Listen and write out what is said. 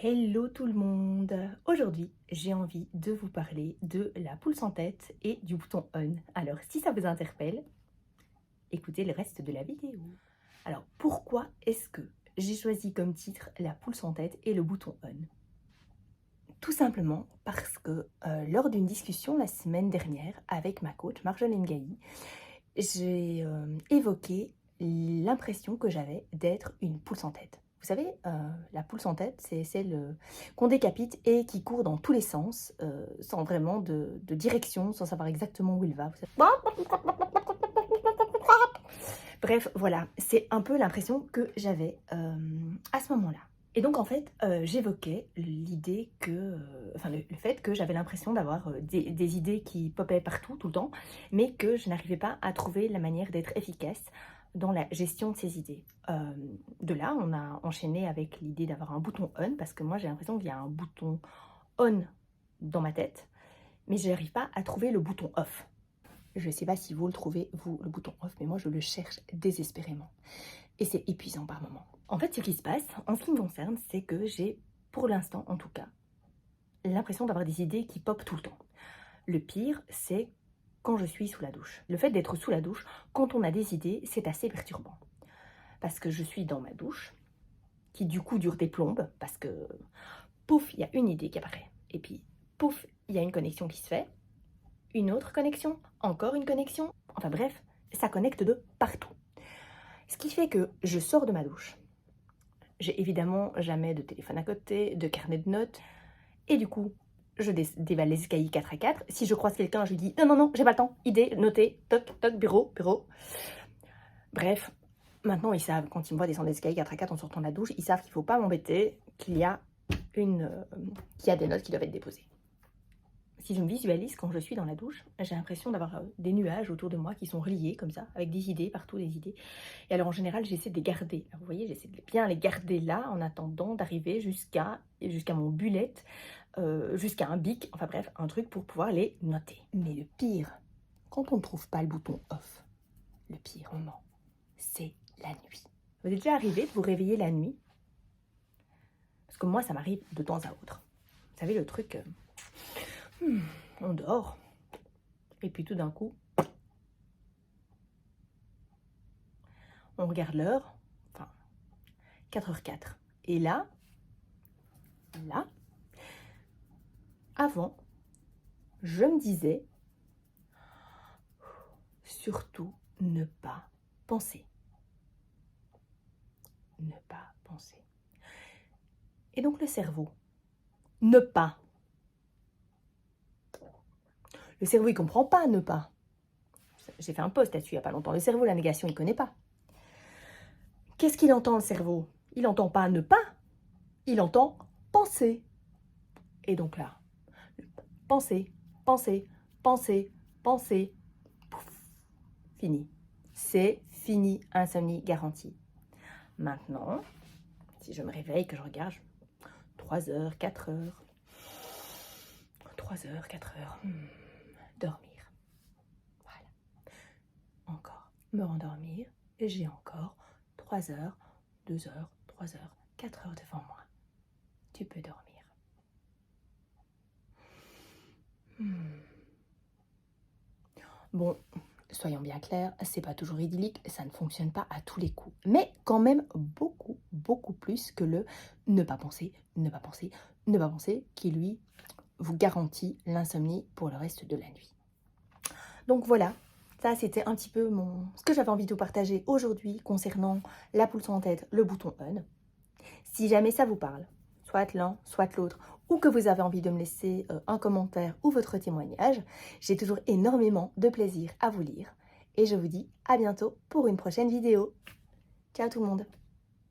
Hello tout le monde! Aujourd'hui, j'ai envie de vous parler de la poule sans tête et du bouton on. Alors, si ça vous interpelle, écoutez le reste de la vidéo. Alors, pourquoi est-ce que j'ai choisi comme titre la poule sans tête et le bouton on? Tout simplement parce que lors d'une discussion la semaine dernière avec ma coach Marjolaine Ngaï, j'ai évoqué l'impression que j'avais d'être une poule sans tête. Vous savez, la poule sans tête, c'est celle qu'on décapite et qui court dans tous les sens, sans vraiment de direction, sans savoir exactement où il va. Bref, voilà, c'est un peu l'impression que j'avais à ce moment-là. Et donc en fait, j'évoquais l'idée que, le fait que j'avais l'impression d'avoir des idées qui popaient partout, tout le temps, mais que je n'arrivais pas à trouver la manière d'être efficace dans la gestion de ces idées. De là, on a enchaîné avec l'idée d'avoir un bouton on, parce que moi j'ai l'impression qu'il y a un bouton on dans ma tête, mais je n'arrive pas à trouver le bouton off. Je ne sais pas si vous le trouvez, vous, le bouton off, mais moi je le cherche désespérément. Et c'est épuisant par moments. En fait, ce qui se passe, en ce qui me concerne, c'est que j'ai, pour l'instant en tout cas, l'impression d'avoir des idées qui popent tout le temps. Le pire, c'est quand je suis sous la douche. Le fait d'être sous la douche, quand on a des idées, c'est assez perturbant. Parce que je suis dans ma douche, qui du coup dure des plombes, parce que pouf, il y a une idée qui apparaît. Et puis, pouf, il y a une connexion qui se fait. Une autre connexion, encore une connexion. Enfin bref, ça connecte de partout. Ce qui fait que je sors de ma douche. J'ai évidemment jamais de téléphone à côté, de carnet de notes. Et du coup, je dévale les escaliers 4 à 4. Si je croise quelqu'un, je lui dis non, j'ai pas le temps. Idée, noter, toc, toc, bureau. Bref, maintenant ils savent, quand ils me voient descendre les escaliers 4 à 4 en sortant de la douche, ils savent qu'il ne faut pas m'embêter, qu'il y a des notes qui doivent être déposées. Si je me visualise quand je suis dans la douche, j'ai l'impression d'avoir des nuages autour de moi qui sont reliés comme ça, avec des idées, partout des idées. Et alors en général, j'essaie de les garder. Alors, vous voyez, j'essaie de bien les garder là en attendant d'arriver jusqu'à mon bullet, jusqu'à un bic, enfin bref, un truc pour pouvoir les noter. Mais le pire, quand on ne trouve pas le bouton off, le pire moment, c'est la nuit. Vous êtes déjà arrivé de vous réveiller la nuit? Parce que moi, ça m'arrive de temps à autre. Vous savez, le truc... on dort, et puis tout d'un coup, on regarde l'heure, enfin, 4h04. Et là, avant, je me disais, surtout ne pas penser. Ne pas penser. Et donc le cerveau, ne pas. Le cerveau, il comprend pas ne pas. J'ai fait un post là-dessus il n'y a pas longtemps. Le cerveau, la négation, il connaît pas. Qu'est-ce qu'il entend, le cerveau? Il n'entend pas ne pas, il entend penser. Et donc là, penser, penser, penser, penser, pouf, fini. C'est fini, insomnie garantie. Maintenant, si je me réveille, que je regarde, 3h, 4h, 3h, 4h, dormir. Voilà. Encore, me rendormir, et j'ai encore 3h, 2h, 3h, 4h devant moi. Tu peux dormir. Bon, soyons bien clairs, c'est pas toujours idyllique, ça ne fonctionne pas à tous les coups. Mais quand même beaucoup plus que le ne pas penser, ne pas penser, ne pas penser, qui lui vous garantit l'insomnie pour le reste de la nuit. Donc voilà, ça c'était un petit peu ce que j'avais envie de vous partager aujourd'hui concernant la poule sans tête, le bouton on. Si jamais ça vous parle, soit l'un, soit l'autre, ou que vous avez envie de me laisser un commentaire ou votre témoignage, j'ai toujours énormément de plaisir à vous lire. Et je vous dis à bientôt pour une prochaine vidéo. Ciao tout le monde!